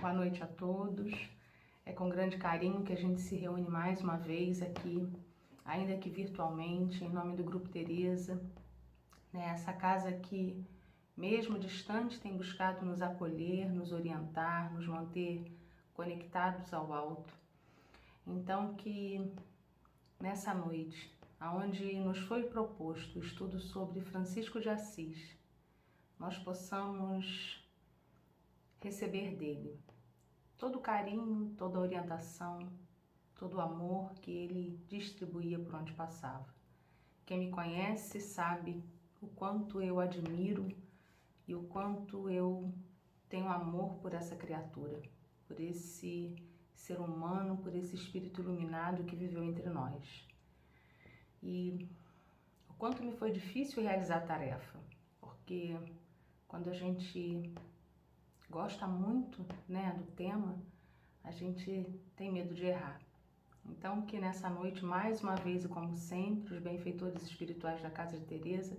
Boa noite a todos. É com grande carinho que a gente se reúne mais uma vez aqui, ainda que virtualmente, em nome do Grupo Teresa, né? Essa casa que, mesmo distante, tem buscado nos acolher, nos orientar, nos manter conectados ao alto. Então que nessa noite, aonde nos foi proposto o estudo sobre Francisco de Assis, nós possamos receber dele todo o carinho, toda a orientação, todo o amor que ele distribuía por onde passava. Quem me conhece sabe o quanto eu admiro e o quanto eu tenho amor por essa criatura, por esse ser humano, por esse espírito iluminado que viveu entre nós. E o quanto me foi difícil realizar a tarefa, porque quando a gente gosta muito, né, do tema, a gente tem medo de errar. Então que nessa noite, mais uma vez e como sempre, os benfeitores espirituais da Casa de Teresa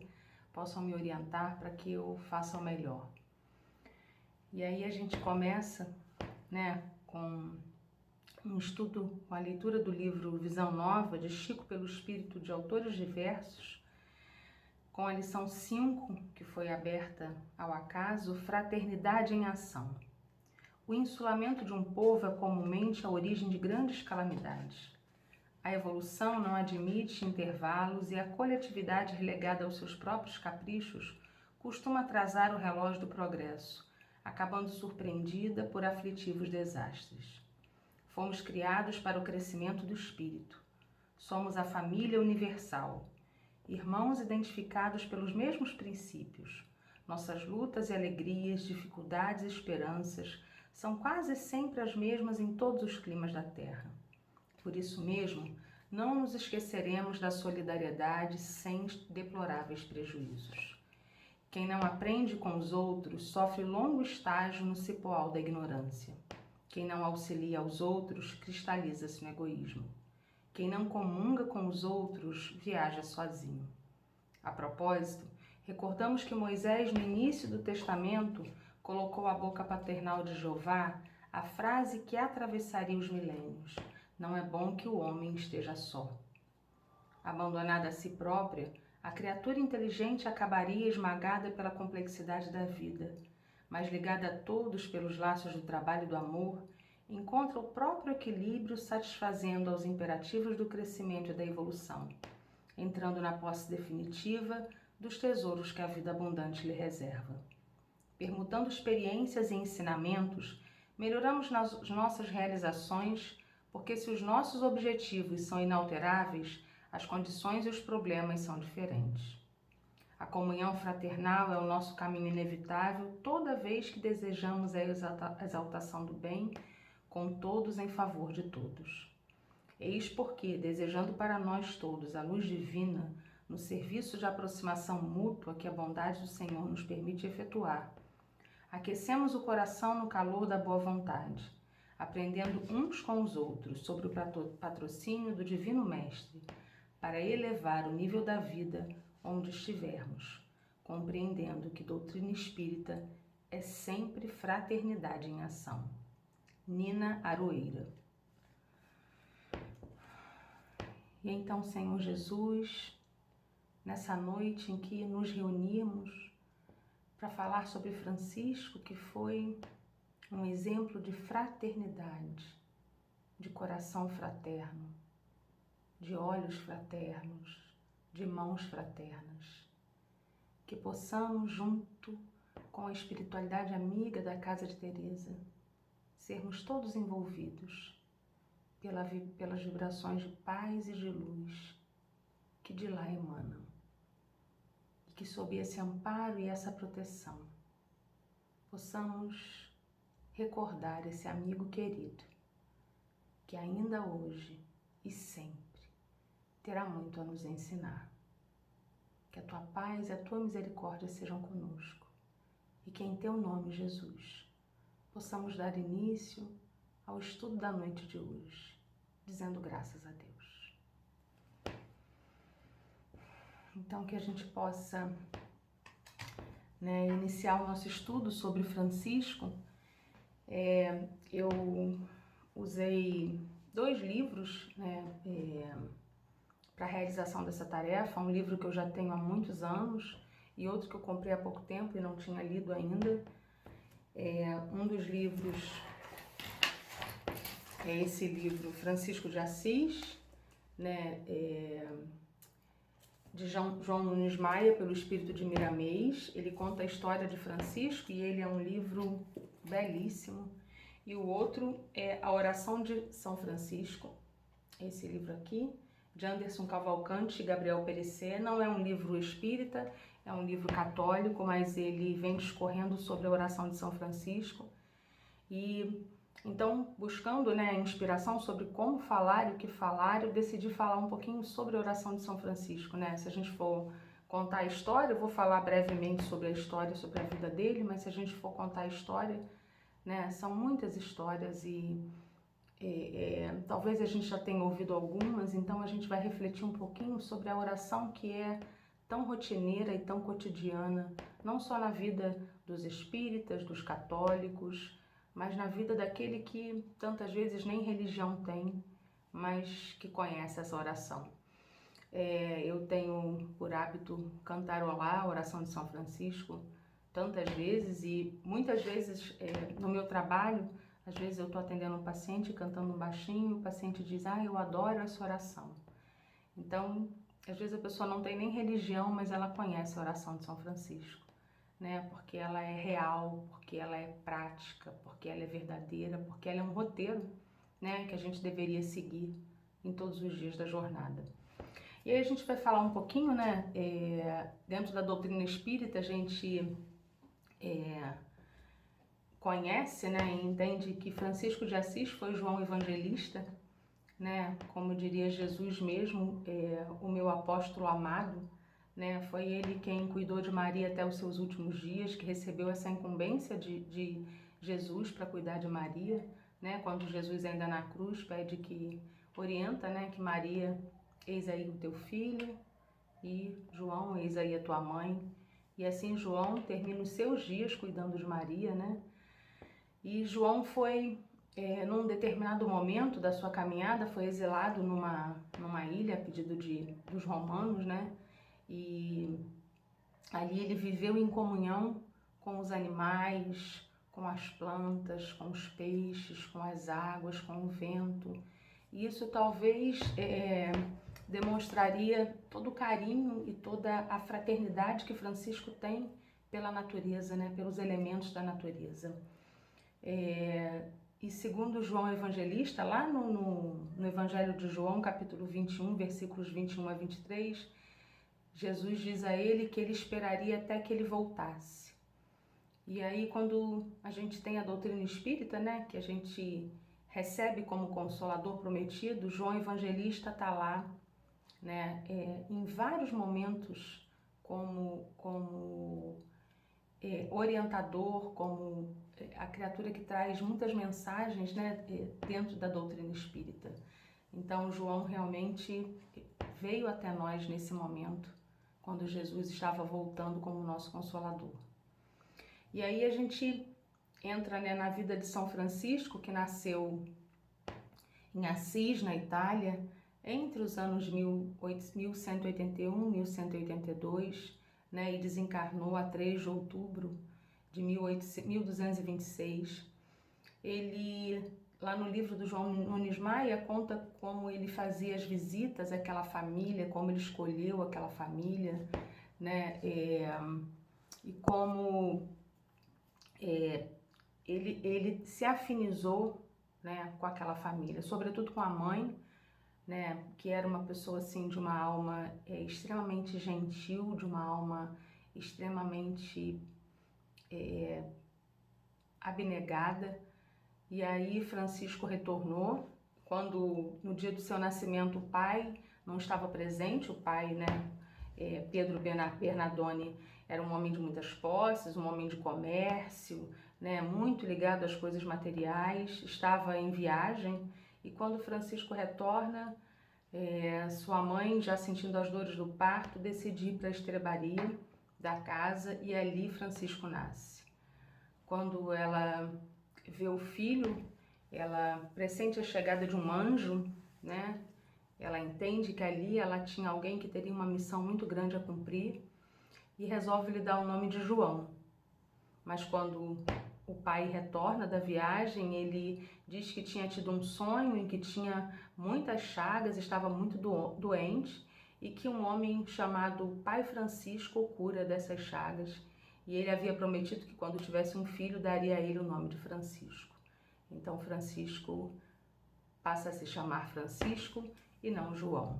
possam me orientar para que eu faça o melhor. E aí a gente começa, né, com um estudo, com a leitura do livro Visão Nova, de Chico pelo Espírito, de autores diversos, com a lição 5, que foi aberta ao acaso, Fraternidade em Ação. O insulamento de um povo é comumente a origem de grandes calamidades. A evolução não admite intervalos e a coletividade relegada aos seus próprios caprichos costuma atrasar o relógio do progresso, acabando surpreendida por aflitivos desastres. Fomos criados para o crescimento do espírito. Somos a família universal, irmãos identificados pelos mesmos princípios. Nossas lutas e alegrias, dificuldades e esperanças são quase sempre as mesmas em todos os climas da Terra. Por isso mesmo, não nos esqueceremos da solidariedade sem deploráveis prejuízos. Quem não aprende com os outros sofre longo estágio no cipoal da ignorância. Quem não auxilia aos outros cristaliza-se no egoísmo. Quem não comunga com os outros viaja sozinho. A propósito, recordamos que Moisés, no início do Testamento, colocou à boca paternal de Jeová a frase que atravessaria os milênios: não é bom que o homem esteja só. Abandonada a si própria, a criatura inteligente acabaria esmagada pela complexidade da vida, mas ligada a todos pelos laços do trabalho e do amor, encontra o próprio equilíbrio satisfazendo aos imperativos do crescimento e da evolução, entrando na posse definitiva dos tesouros que a vida abundante lhe reserva. Permutando experiências e ensinamentos, melhoramos nas nossas realizações, porque se os nossos objetivos são inalteráveis, as condições e os problemas são diferentes. A comunhão fraternal é o nosso caminho inevitável toda vez que desejamos a exaltação do bem com todos em favor de todos. Eis porque, desejando para nós todos a luz divina, no serviço de aproximação mútua que a bondade do Senhor nos permite efetuar, aquecemos o coração no calor da boa vontade, aprendendo uns com os outros sobre o patrocínio do Divino Mestre, para elevar o nível da vida onde estivermos, compreendendo que doutrina espírita é sempre fraternidade em ação. Nina Aroeira. E então, Senhor Jesus, nessa noite em que nos reunimos para falar sobre Francisco, que foi um exemplo de fraternidade, de coração fraterno, de olhos fraternos, de mãos fraternas, que possamos, junto com a espiritualidade amiga da Casa de Teresa, sermos todos envolvidos pelas vibrações de paz e de luz que de lá emanam, e que sob esse amparo e essa proteção possamos recordar esse amigo querido que ainda hoje e sempre terá muito a nos ensinar. Que a tua paz e a tua misericórdia sejam conosco e que em teu nome, Jesus, possamos dar início ao estudo da noite de hoje, dizendo graças a Deus. Então que a gente possa, iniciar o nosso estudo sobre Francisco Eu usei 2 livros, né, para a realização dessa tarefa. Um livro que eu já tenho há muitos anos e outro que eu comprei há pouco tempo e não tinha lido ainda. Um dos livros é esse livro, Francisco de Assis, né, de João Nunes Maia, pelo Espírito de Miramês. Ele conta a história de Francisco e ele é um livro belíssimo. E o outro é A Oração de São Francisco, esse livro aqui, de Anderson Cavalcante e Gabriel Perecé. Não é um livro espírita, é um livro católico, mas ele vem discorrendo sobre a oração de São Francisco. E então, buscando, né, inspiração sobre como falar e o que falar, eu decidi falar um pouquinho sobre a oração de São Francisco, né? Se a gente for contar a história, eu vou falar brevemente sobre a história, sobre a vida dele, mas se a gente for contar a história, né, são muitas histórias e talvez a gente já tenha ouvido algumas, então a gente vai refletir um pouquinho sobre a oração que é tão rotineira e tão cotidiana, não só na vida dos espíritas, dos católicos, mas na vida daquele que tantas vezes nem religião tem, mas que conhece essa oração. Eu tenho por hábito cantarolar a oração de São Francisco tantas vezes e muitas vezes no meu trabalho, às vezes eu estou atendendo um paciente cantando um baixinho, o paciente diz: eu adoro essa oração. Então, às vezes a pessoa não tem nem religião, mas ela conhece a oração de São Francisco, né? Porque ela é real, porque ela é prática, porque ela é verdadeira, porque ela é um roteiro, né, que a gente deveria seguir em todos os dias da jornada. E aí a gente vai falar um pouquinho, né, dentro da doutrina espírita, a gente conhece, né, e entende que Francisco de Assis foi João Evangelista, né, como diria Jesus mesmo, o meu apóstolo amado, né, foi ele quem cuidou de Maria até os seus últimos dias, que recebeu essa incumbência de Jesus para cuidar de Maria, né, quando Jesus ainda na cruz pede que orienta, né, que Maria, eis aí o teu filho, e João, eis aí a tua mãe. E assim João termina os seus dias cuidando de Maria, né? E João foi, num determinado momento da sua caminhada, foi exilado numa ilha a pedido dos romanos, né? E ali ele viveu em comunhão com os animais, com as plantas, com os peixes, com as águas, com o vento. E isso talvez demonstraria todo o carinho e toda a fraternidade que Francisco tem pela natureza, né? Pelos elementos da natureza. E segundo João Evangelista, lá no Evangelho de João, capítulo 21, versículos 21 a 23, Jesus diz a ele que ele esperaria até que ele voltasse. E aí, quando a gente tem a doutrina espírita, né, que a gente recebe como consolador prometido, João Evangelista está lá, né, em vários momentos como orientador, como a criatura que traz muitas mensagens, né, dentro da doutrina espírita. Então, João realmente veio até nós nesse momento, quando Jesus estava voltando como nosso Consolador. E aí a gente entra, né, na vida de São Francisco, que nasceu em Assis, na Itália, entre os anos 1181 e 1182, né, e desencarnou a 3 de outubro de 1226. Ele, lá no livro do João Nunes Maia, conta como ele fazia as visitas àquela família, como ele escolheu aquela família, né, e como ele se afinizou, né, com aquela família, sobretudo com a mãe, né, que era uma pessoa assim de uma alma extremamente gentil, de uma alma extremamente abnegada. E aí Francisco retornou quando no dia do seu nascimento o pai não estava presente. O pai, né, Pedro Bernardone, era um homem de muitas posses, um homem de comércio, né, muito ligado às coisas materiais, estava em viagem. E quando Francisco retorna, sua mãe, já sentindo as dores do parto, decide ir para a estrebaria da casa e ali Francisco nasce. Quando ela vê o filho, ela pressente a chegada de um anjo, né? Ela entende que ali ela tinha alguém que teria uma missão muito grande a cumprir e resolve lhe dar o nome de João. Mas quando o pai retorna da viagem, ele diz que tinha tido um sonho em que tinha muitas chagas, estava muito doente e que um homem chamado Pai Francisco o cura dessas chagas. E ele havia prometido que quando tivesse um filho daria a ele o nome de Francisco. Então Francisco passa a se chamar Francisco e não João.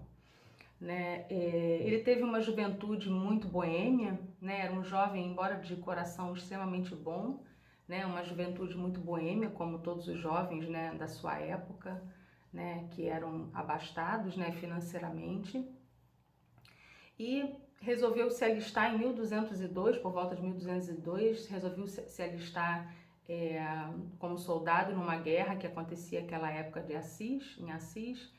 Né? Ele teve uma juventude muito boêmia, né? Era um jovem, embora de coração extremamente bom, né? Uma juventude muito boêmia, como todos os jovens, né, da sua época, né, que eram abastados, né, financeiramente. E resolveu se alistar em 1202, por volta de 1202, resolveu se alistar como soldado numa guerra que acontecia naquela época em Assis.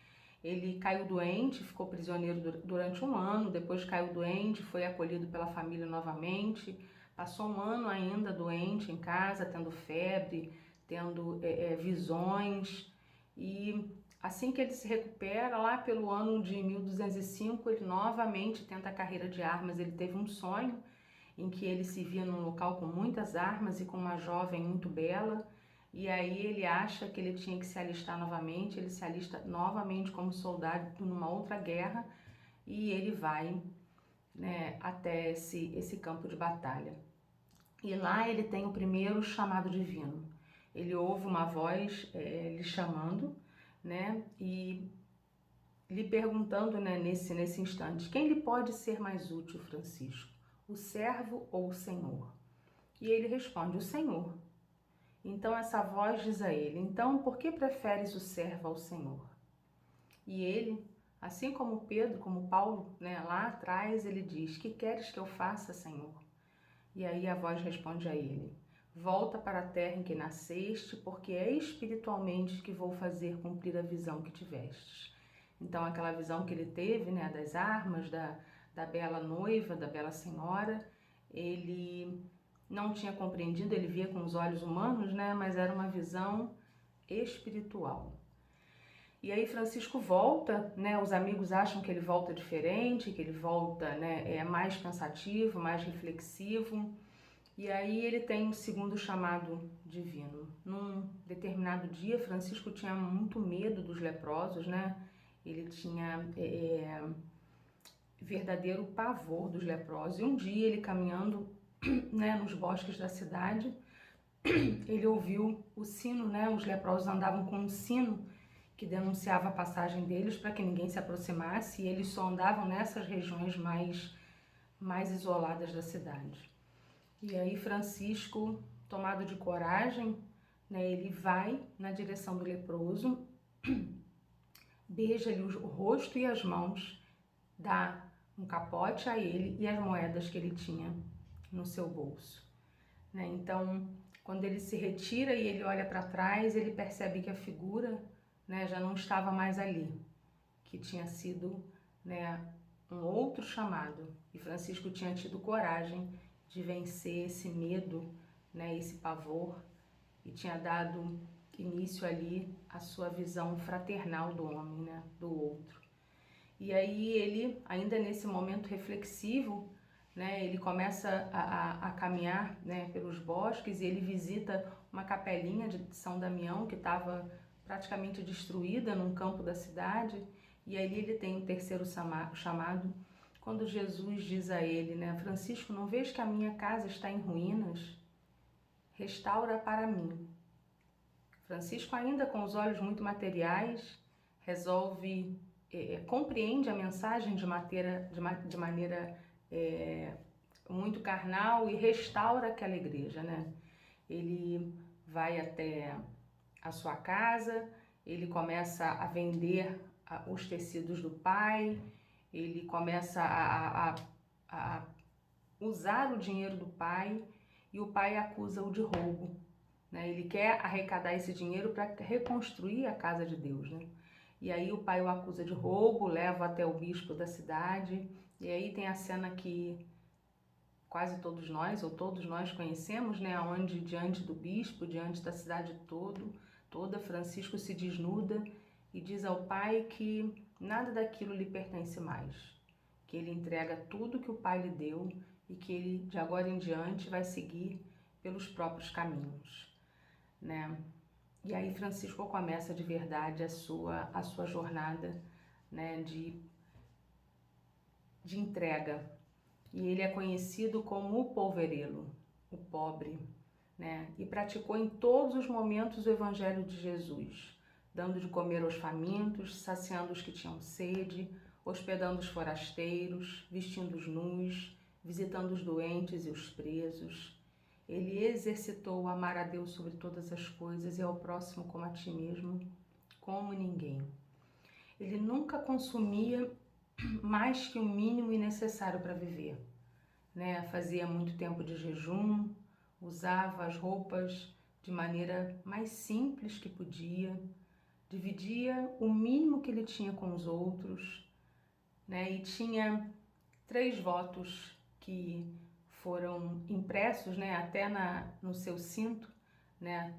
Ele caiu doente, ficou prisioneiro durante um ano, depois caiu doente, foi acolhido pela família novamente, passou um ano ainda doente em casa, tendo febre, tendo visões, e assim que ele se recupera, lá pelo ano de 1205, ele novamente tenta a carreira de armas. Ele teve um sonho em que ele se via num local com muitas armas e com uma jovem muito bela, e aí ele acha que ele tinha que se alistar novamente. Ele se alista novamente como soldado numa outra guerra e ele vai, né, até esse campo de batalha. E lá ele tem o primeiro chamado divino. Ele ouve uma voz lhe chamando, né, e lhe perguntando, né, nesse instante, quem lhe pode ser mais útil, Francisco, o servo ou o Senhor? E ele responde, o Senhor. Então essa voz diz a ele, então por que preferes o servo ao Senhor? E ele, assim como Pedro, como Paulo, né, lá atrás, ele diz, que queres que eu faça, Senhor? E aí a voz responde a ele, volta para a terra em que nasceste, porque é espiritualmente que vou fazer cumprir a visão que tivestes. Então aquela visão que ele teve, né, das armas, da bela noiva, da bela senhora, ele não tinha compreendido, ele via com os olhos humanos, né, mas era uma visão espiritual. E aí Francisco volta, né, os amigos acham que ele volta diferente, que ele volta, né, mais pensativo, mais reflexivo, e aí ele tem um segundo chamado divino. Num determinado dia, Francisco tinha muito medo dos leprosos, né, ele tinha verdadeiro pavor dos leprosos, e um dia ele caminhando, né, nos bosques da cidade, ele ouviu o sino, né, os leprosos andavam com um sino que denunciava a passagem deles para que ninguém se aproximasse, e eles só andavam nessas regiões mais isoladas da cidade. E aí Francisco, tomado de coragem, né, ele vai na direção do leproso, beija-lhe o rosto e as mãos, dá um capote a ele e as moedas que ele tinha no seu bolso. Né? Então, quando ele se retira e ele olha para trás, ele percebe que a figura, né, já não estava mais ali, que tinha sido, né, um outro chamado. E Francisco tinha tido coragem de vencer esse medo, né, esse pavor, e tinha dado início ali à sua visão fraternal do homem, né, do outro. E aí ele, ainda nesse momento reflexivo, né, ele começa a caminhar, né, pelos bosques, e ele visita uma capelinha de São Damião que estava praticamente destruída num campo da cidade, e ali ele tem o terceiro chamado, quando Jesus diz a ele, né, Francisco, não vês que a minha casa está em ruínas? Restaura para mim. Francisco, ainda com os olhos muito materiais, resolve, compreende a mensagem de maneira muito carnal e restaura aquela igreja, né? Ele vai até a sua casa, ele começa a vender os tecidos do pai, ele começa a usar o dinheiro do pai, e o pai acusa-o de roubo, né? Ele quer arrecadar esse dinheiro para reconstruir a casa de Deus, né? E aí o pai o acusa de roubo, leva até o bispo da cidade, e aí tem a cena que quase todos nós, ou todos nós conhecemos, né, onde diante do bispo, diante da cidade toda, Francisco se desnuda e diz ao Pai que nada daquilo lhe pertence mais, que ele entrega tudo que o Pai lhe deu e que ele, de agora em diante, vai seguir pelos próprios caminhos, né? E aí Francisco começa de verdade a sua jornada, né, de entrega. E ele é conhecido como o polverelo, o pobre, né? E praticou em todos os momentos o Evangelho de Jesus, dando de comer aos famintos, saciando os que tinham sede, hospedando os forasteiros, vestindo os nus, visitando os doentes e os presos. Ele exercitou o amar a Deus sobre todas as coisas e ao próximo como a ti mesmo, como ninguém. Ele nunca consumia mais que o mínimo e necessário para viver, né? Fazia muito tempo de jejum, usava as roupas de maneira mais simples que podia, dividia o mínimo que ele tinha com os outros, né? E tinha 3 votos que foram impressos, né, até no seu cinto, né,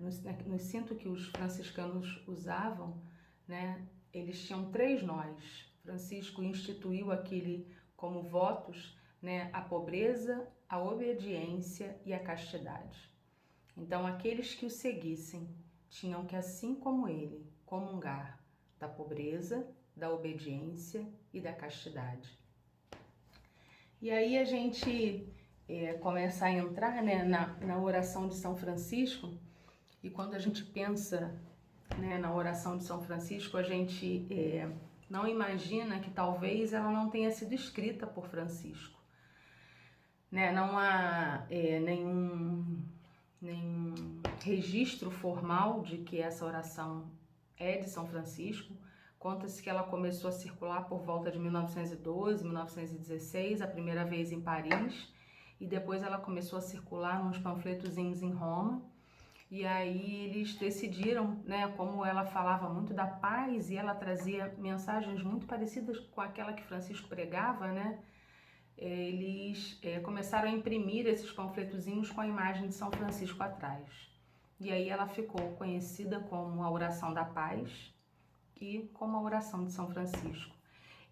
no cinto que os franciscanos usavam, né, eles tinham 3 nós. Francisco instituiu aquele como votos, né, a pobreza, a obediência e a castidade. Então, aqueles que o seguissem tinham que, assim como ele, comungar da pobreza, da obediência e da castidade. E aí a gente começa a entrar, né, na oração de São Francisco, e quando a gente pensa, né, na oração de São Francisco, a gente não imagina que talvez ela não tenha sido escrita por Francisco, né? Não há nenhum registro formal de que essa oração é de São Francisco. Conta-se que ela começou a circular por volta de 1912, 1916, a primeira vez em Paris, e depois ela começou a circular nos panfletozinhos em Roma. E aí eles decidiram, né, como ela falava muito da paz e ela trazia mensagens muito parecidas com aquela que Francisco pregava, né? Eles começaram a imprimir esses panfletozinhos com a imagem de São Francisco atrás. E aí ela ficou conhecida como a Oração da Paz e como a Oração de São Francisco.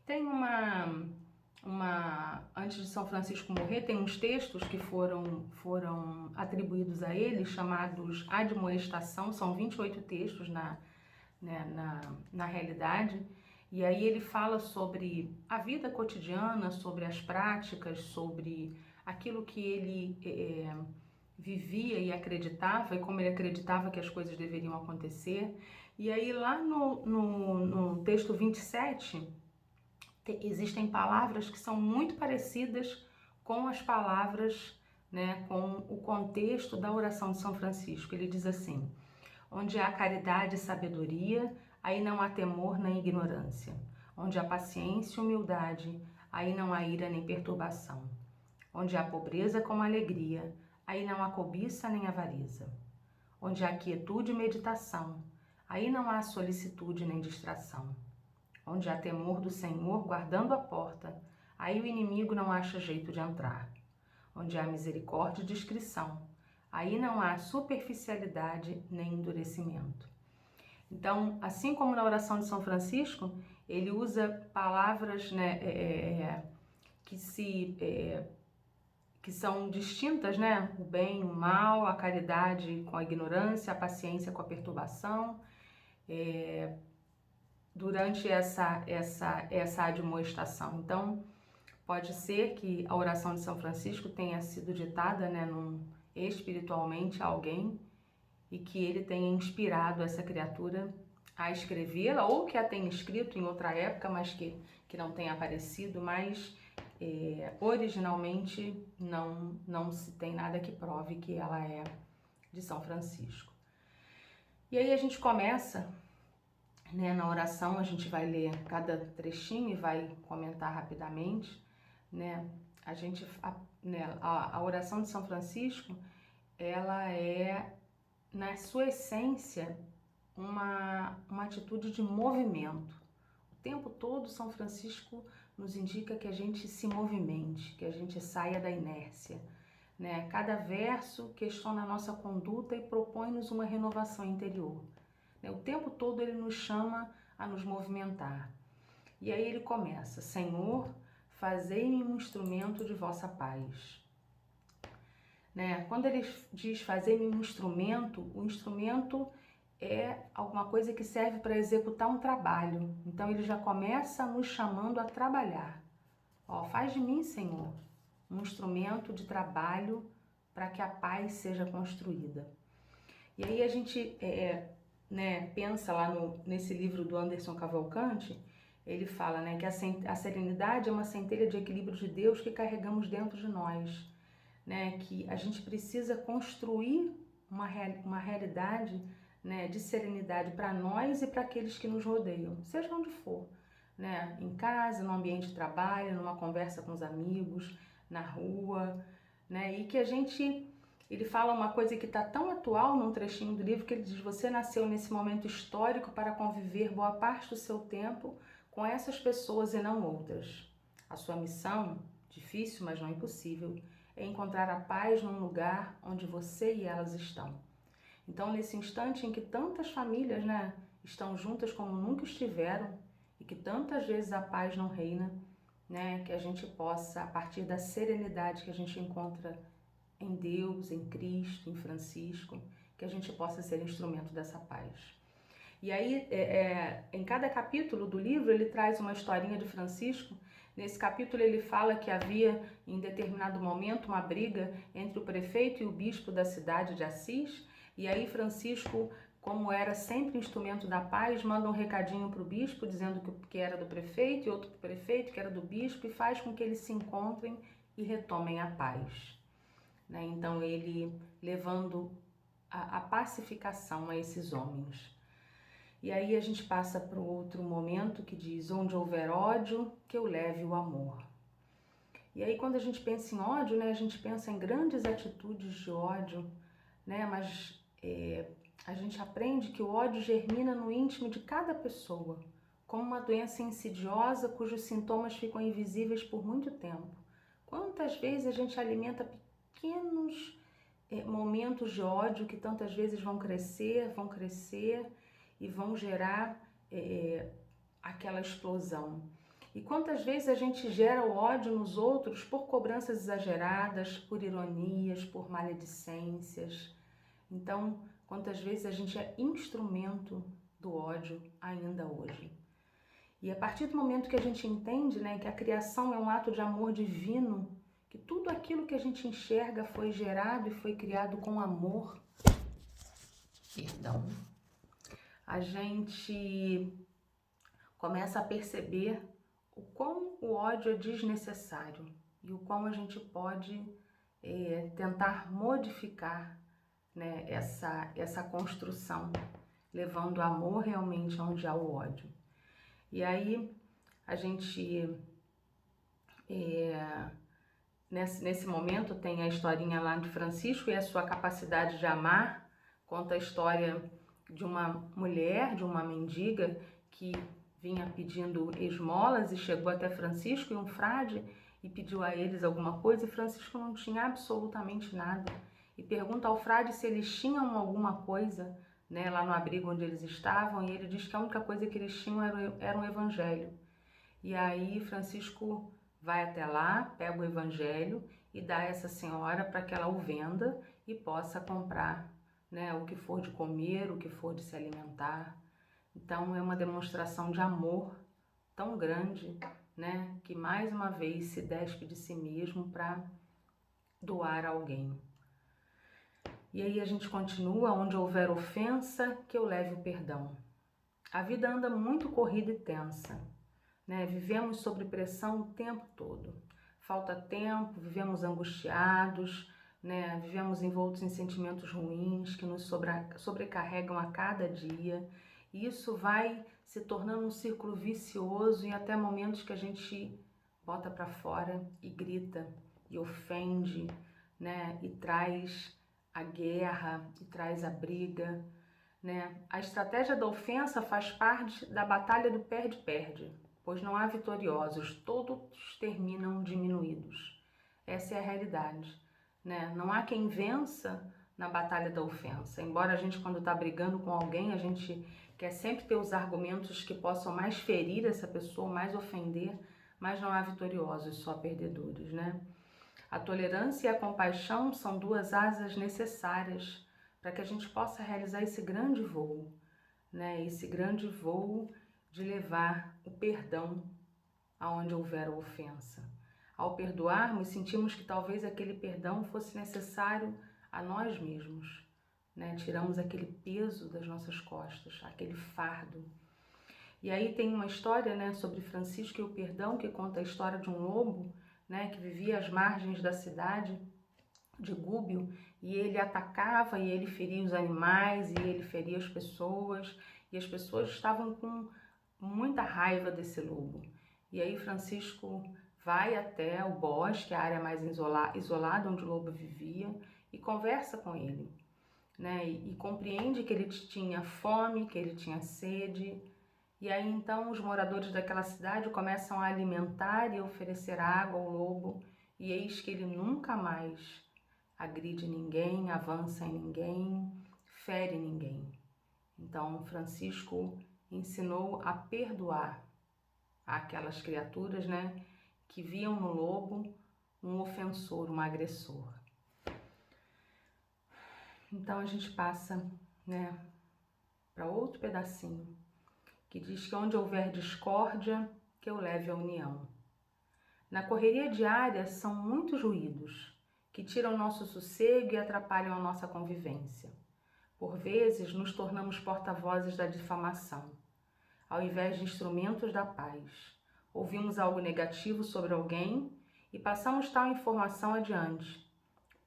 Tem antes de São Francisco morrer, tem uns textos que foram atribuídos a ele, chamados Admoestação, são 28 textos na realidade, e aí ele fala sobre a vida cotidiana, sobre as práticas, sobre aquilo que ele vivia e acreditava, e como ele acreditava que as coisas deveriam acontecer. E aí lá no texto 27, existem palavras que são muito parecidas com as palavras, né, com o contexto da oração de São Francisco. Ele diz assim: onde há caridade e sabedoria, aí não há temor nem ignorância. Onde há paciência e humildade, aí não há ira nem perturbação. Onde há pobreza como alegria, aí não há cobiça nem avareza. Onde há quietude e meditação, aí não há solicitude nem distração. Onde há temor do Senhor guardando a porta, aí o inimigo não acha jeito de entrar. Onde há misericórdia e discrição, aí não há superficialidade nem endurecimento. Então, assim como na oração de São Francisco, ele usa palavras, né, que são distintas, né? O bem, o mal, a caridade com a ignorância, a paciência com a perturbação. Durante essa admoestação. Então, pode ser que a oração de São Francisco tenha sido ditada, né, espiritualmente a alguém e que ele tenha inspirado essa criatura a escrevê-la, ou que a tenha escrito em outra época, mas que não tenha aparecido, mas originalmente não se tem nada que prove que ela é de São Francisco. E aí a gente começa, né, na oração, a gente vai ler cada trechinho e vai comentar rapidamente, né? A oração de São Francisco, ela é, na sua essência, uma atitude de movimento. O tempo todo São Francisco nos indica que a gente se movimente, que a gente saia da inércia, né? Cada verso questiona a nossa conduta e propõe-nos uma renovação interior. O tempo todo ele nos chama a nos movimentar. E aí ele começa: Senhor, fazei-me um instrumento de vossa paz. Quando ele diz fazer-me um instrumento, o instrumento é alguma coisa que serve para executar um trabalho. Então ele já começa nos chamando a trabalhar. Faz de mim, Senhor, um instrumento de trabalho para que a paz seja construída. E aí a gente pensa lá nesse livro do Anderson Cavalcante, ele fala que a serenidade é uma centelha de equilíbrio de Deus que carregamos dentro de nós. Que a gente precisa construir uma realidade de serenidade para nós e para aqueles que nos rodeiam, seja onde for, em casa, no ambiente de trabalho, numa conversa com os amigos, na rua, e que ele fala uma coisa que está tão atual num trechinho do livro, que ele diz: você nasceu nesse momento histórico para conviver boa parte do seu tempo com essas pessoas e não outras. A sua missão, difícil, mas não impossível, é encontrar a paz num lugar onde você e elas estão. Então, nesse instante em que tantas famílias estão juntas como nunca estiveram e que tantas vezes a paz não reina, que a gente possa, a partir da serenidade que a gente encontra em Deus, em Cristo, em Francisco, que a gente possa ser instrumento dessa paz. E aí, em cada capítulo do livro, ele traz uma historinha de Francisco. Nesse capítulo ele fala que havia, em determinado momento, uma briga entre o prefeito e o bispo da cidade de Assis, e aí Francisco, como era sempre instrumento da paz, manda um recadinho para o bispo, dizendo que era do prefeito, e outro para o prefeito, que era do bispo, e faz com que eles se encontrem e retomem a paz. Então ele levando a pacificação a esses homens. E aí a gente passa para o outro momento que diz: onde houver ódio, que eu leve o amor. E aí quando a gente pensa em ódio, a gente pensa em grandes atitudes de ódio, mas a gente aprende que o ódio germina no íntimo de cada pessoa, como uma doença insidiosa cujos sintomas ficam invisíveis por muito tempo. Quantas vezes a gente alimenta pequenos momentos de ódio que tantas vezes vão crescer e vão gerar aquela explosão. E quantas vezes a gente gera o ódio nos outros por cobranças exageradas, por ironias, por maledicências. Então, quantas vezes a gente é instrumento do ódio ainda hoje. E a partir do momento que a gente entende que a criação é um ato de amor divino, que tudo aquilo que a gente enxerga foi gerado e foi criado com amor, a gente começa a perceber o quão o ódio é desnecessário e o quão a gente pode tentar modificar essa construção, levando o amor realmente onde há o ódio. E aí a gente, nesse momento, tem a historinha lá de Francisco e a sua capacidade de amar. Conta a história de uma mulher, de uma mendiga que vinha pedindo esmolas e chegou até Francisco e um frade e pediu a eles alguma coisa, e Francisco não tinha absolutamente nada. E pergunta ao frade se eles tinham alguma coisa lá no abrigo onde eles estavam, e ele diz que a única coisa que eles tinham era um evangelho. E aí Francisco vai até lá, pega o evangelho e dá a essa senhora para que ela o venda e possa comprar o que for de comer, o que for de se alimentar. Então é uma demonstração de amor tão grande, que mais uma vez se despe de si mesmo para doar a alguém. E aí a gente continua: onde houver ofensa, que eu leve o perdão. A vida anda muito corrida e tensa, Vivemos sob pressão o tempo todo. Falta tempo, vivemos angustiados, Vivemos envoltos em sentimentos ruins que nos sobrecarregam a cada dia. E isso vai se tornando um círculo vicioso, e até momentos que a gente bota para fora e grita e ofende, E traz a guerra, e traz a briga, A estratégia da ofensa faz parte da batalha do perde-perde. pois não há vitoriosos, todos terminam diminuídos. Essa é a realidade, né? Não há quem vença na batalha da ofensa. Embora a gente, quando está brigando com alguém, a gente quer sempre ter os argumentos que possam mais ferir essa pessoa, mais ofender, mas não há vitoriosos, só perdedores, né? A tolerância e a compaixão são duas asas necessárias para que a gente possa realizar esse grande voo, né? Esse grande voo de levar o perdão aonde houver a ofensa. Ao perdoarmos, sentimos que talvez aquele perdão fosse necessário a nós mesmos, né? Tiramos aquele peso das nossas costas, aquele fardo. E aí tem uma história, né, sobre Francisco e o perdão, que conta a história de um lobo, né, que vivia às margens da cidade de Gúbio, e ele atacava e ele feria os animais e ele feria as pessoas, e as pessoas estavam com muita raiva desse lobo. E aí Francisco vai até o bosque, a área mais isolada onde o lobo vivia, e conversa com ele, né? E compreende que ele tinha fome, que ele tinha sede. E aí então os moradores daquela cidade começam a alimentar e oferecer água ao lobo, e eis que ele nunca mais agride ninguém, avança em ninguém, fere ninguém. Então Francisco ensinou a perdoar aquelas criaturas, né, que viam no lobo um ofensor, um agressor. Então a gente passa, né, para outro pedacinho, que diz que onde houver discórdia, que eu leve a união. Na correria diária são muitos ruídos que tiram nosso sossego e atrapalham a nossa convivência. Por vezes nos tornamos porta-vozes da difamação, ao invés de instrumentos da paz. Ouvimos algo negativo sobre alguém e passamos tal informação adiante.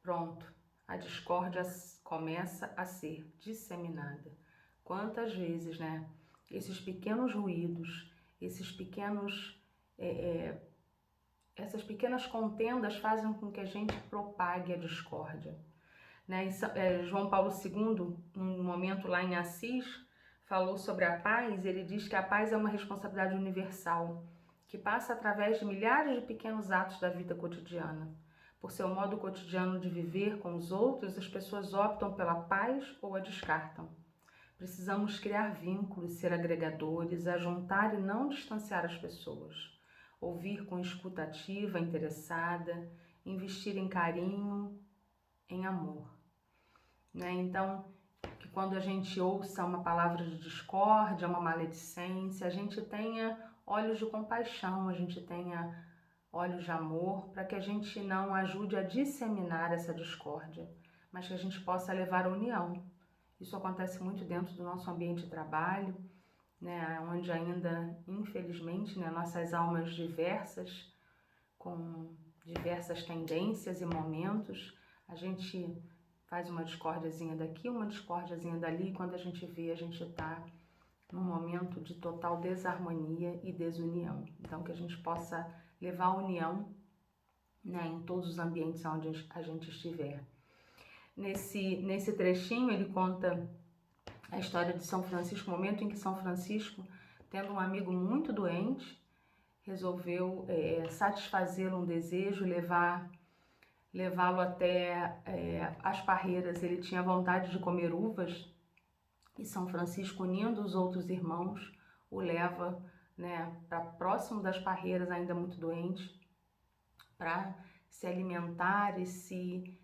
Pronto, a discórdia começa a ser disseminada. Quantas vezes, né? Esses pequenos ruídos, essas pequenas contendas fazem com que a gente propague a discórdia, né? João Paulo II, num momento lá em Assis, falou sobre a paz. Ele diz que a paz é uma responsabilidade universal, que passa através de milhares de pequenos atos da vida cotidiana. Por seu modo cotidiano de viver com os outros, as pessoas optam pela paz ou a descartam. Precisamos criar vínculos, ser agregadores, ajuntar e não distanciar as pessoas. Ouvir com escuta ativa, interessada, investir em carinho, em amor, né? Então, que quando a gente ouça uma palavra de discórdia, uma maledicência, a gente tenha olhos de compaixão, a gente tenha olhos de amor, para que a gente não ajude a disseminar essa discórdia, mas que a gente possa levar a união. Isso acontece muito dentro do nosso ambiente de trabalho, né, onde ainda, infelizmente, né, nossas almas diversas, com diversas tendências e momentos, a gente faz uma discórdiazinha daqui, uma discórdiazinha dali, e quando a gente vê, a gente está num momento de total desarmonia e desunião. Então, que a gente possa levar a união, né, em todos os ambientes onde a gente estiver. Nesse trechinho, ele conta a história de São Francisco, o momento em que São Francisco, tendo um amigo muito doente, resolveu satisfazê-lo um desejo, levá-lo até as parreiras. Ele tinha vontade de comer uvas e São Francisco, unindo os outros irmãos, o leva, né, para próximo das parreiras, ainda muito doente, para se alimentar e se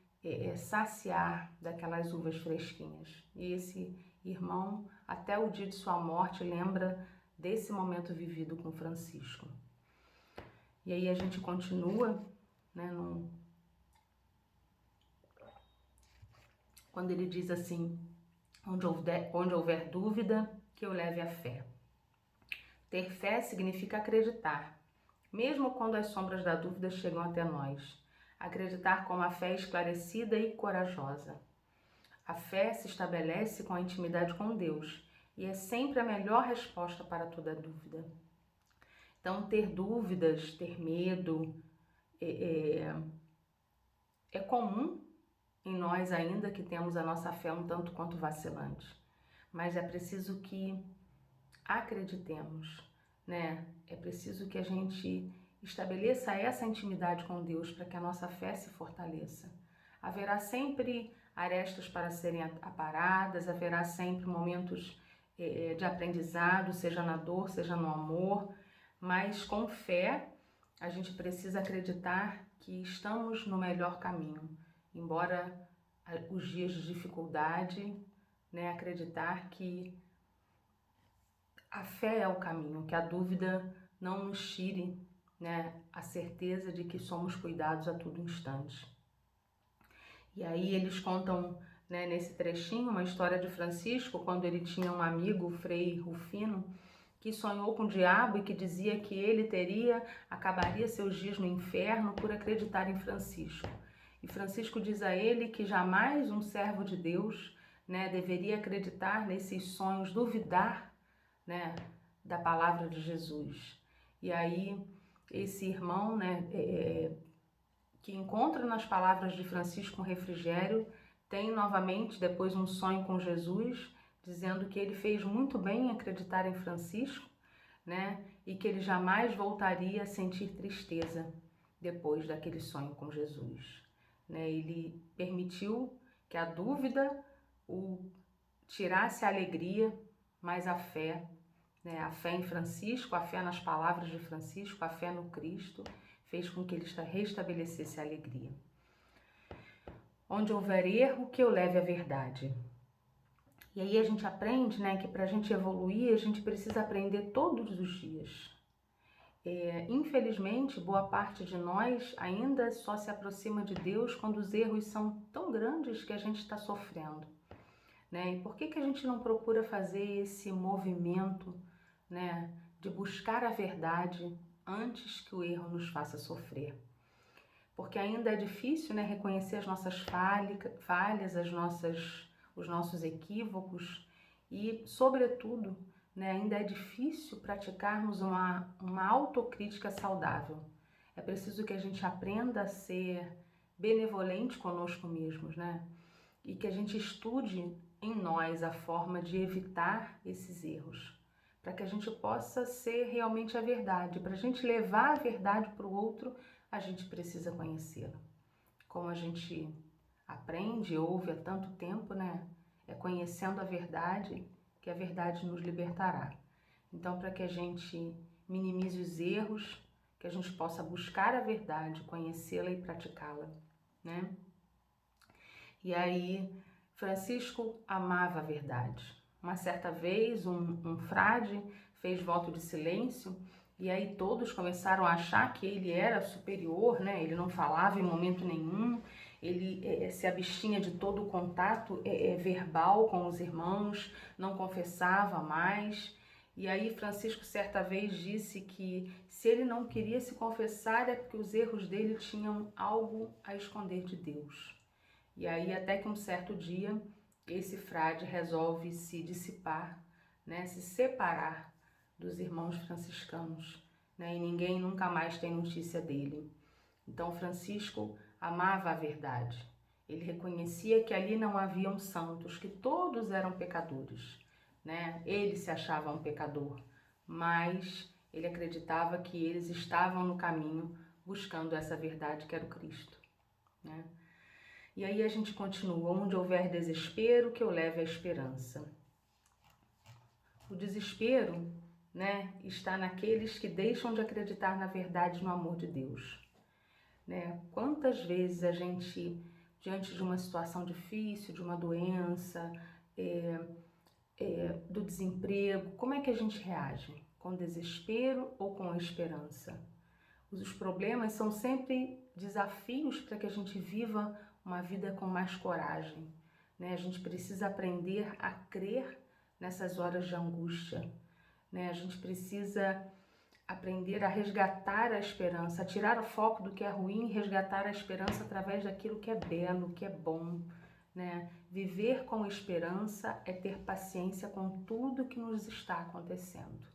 saciar daquelas uvas fresquinhas. E esse irmão, até o dia de sua morte, lembra desse momento vivido com Francisco. E aí a gente continua, né, quando ele diz assim: onde houver dúvida, que eu leve a fé. Ter fé significa acreditar, mesmo quando as sombras da dúvida chegam até nós. Acreditar com uma fé esclarecida e corajosa. A fé se estabelece com a intimidade com Deus e é sempre a melhor resposta para toda dúvida. Então, ter dúvidas, ter medo, é comum em nós, ainda que temos a nossa fé um tanto quanto vacilante. Mas é preciso que acreditemos, né? É preciso que a gente estabeleça essa intimidade com Deus para que a nossa fé se fortaleça. Haverá sempre arestas para serem aparadas, haverá sempre momentos de aprendizado, seja na dor, seja no amor, mas com fé a gente precisa acreditar que estamos no melhor caminho, embora os dias de dificuldade, né, acreditar que a fé é o caminho, que a dúvida não nos tire, né, a certeza de que somos cuidados a todo instante. E aí eles contam, né, nesse trechinho uma história de Francisco, quando ele tinha um amigo, o Frei Rufino, que sonhou com o diabo e que dizia que ele acabaria seus dias no inferno por acreditar em Francisco. E Francisco diz a ele que jamais um servo de Deus, né, deveria acreditar nesses sonhos, duvidar, né, da palavra de Jesus. E aí esse irmão, né, que encontra nas palavras de Francisco um refrigério, tem novamente depois um sonho com Jesus, dizendo que ele fez muito bem em acreditar em Francisco, né, e que ele jamais voltaria a sentir tristeza depois daquele sonho com Jesus. Né? Ele permitiu que a dúvida o tirasse a alegria, mas a fé, né, a fé em Francisco, a fé nas palavras de Francisco, a fé no Cristo, fez com que ele restabelecesse a alegria. Onde houver erro, que eu leve a verdade. E aí a gente aprende, né, que para a gente evoluir, a gente precisa aprender todos os dias. Infelizmente, boa parte de nós ainda só se aproxima de Deus quando os erros são tão grandes que a gente está sofrendo. Né? E por que a gente não procura fazer esse movimento, né, de buscar a verdade antes que o erro nos faça sofrer? Porque ainda é difícil, né, reconhecer as nossas falhas, os nossos equívocos e, sobretudo, né, ainda é difícil praticarmos uma autocrítica saudável. É preciso que a gente aprenda a ser benevolente conosco mesmos, né? E que a gente estude em nós a forma de evitar esses erros, para que a gente possa ser realmente a verdade. Para a gente levar a verdade para o outro, a gente precisa conhecê-la. Como a gente aprende, ouve há tanto tempo, né? É conhecendo a verdade que a verdade nos libertará. Então, para que a gente minimize os erros, que a gente possa buscar a verdade, conhecê-la e praticá-la, né? E aí, Francisco amava a verdade. Uma certa vez, um frade fez voto de silêncio e aí todos começaram a achar que ele era superior, né? Ele não falava em momento nenhum, ele se abstinha de todo o contato verbal com os irmãos, não confessava mais. E aí Francisco certa vez disse que se ele não queria se confessar é porque os erros dele tinham algo a esconder de Deus. E aí até que um certo dia esse frade resolve se dissipar, né, se separar dos irmãos franciscanos, né, e ninguém nunca mais tem notícia dele. Então Francisco amava a verdade. Ele reconhecia que ali não haviam santos, que todos eram pecadores, né? Ele se achava um pecador, mas ele acreditava que eles estavam no caminho buscando essa verdade que era o Cristo, né? E aí a gente continua, onde houver desespero, que eu leve a esperança. O desespero, né, está naqueles que deixam de acreditar na verdade e no amor de Deus. Né? Quantas vezes a gente, diante de uma situação difícil, de uma doença, do desemprego, como é que a gente reage? Com desespero ou com esperança? Os problemas são sempre desafios para que a gente viva uma vida com mais coragem, né? A gente precisa aprender a crer nessas horas de angústia, né? A gente precisa aprender a resgatar a esperança, a tirar o foco do que é ruim e resgatar a esperança através daquilo que é belo, que é bom, né? Viver com esperança é ter paciência com tudo que nos está acontecendo.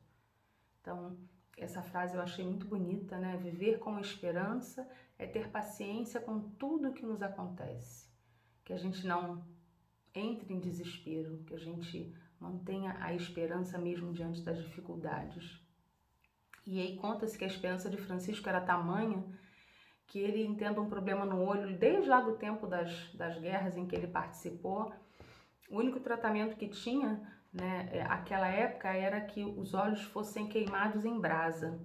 Então, essa frase eu achei muito bonita, né? Viver com esperança é ter paciência com tudo que nos acontece. Que a gente não entre em desespero, que a gente mantenha a esperança mesmo diante das dificuldades. E aí conta-se que a esperança de Francisco era tamanha que ele, tendo um problema no olho, desde lá do tempo das guerras em que ele participou, o único tratamento que tinha, né, aquela época, era que os olhos fossem queimados em brasa,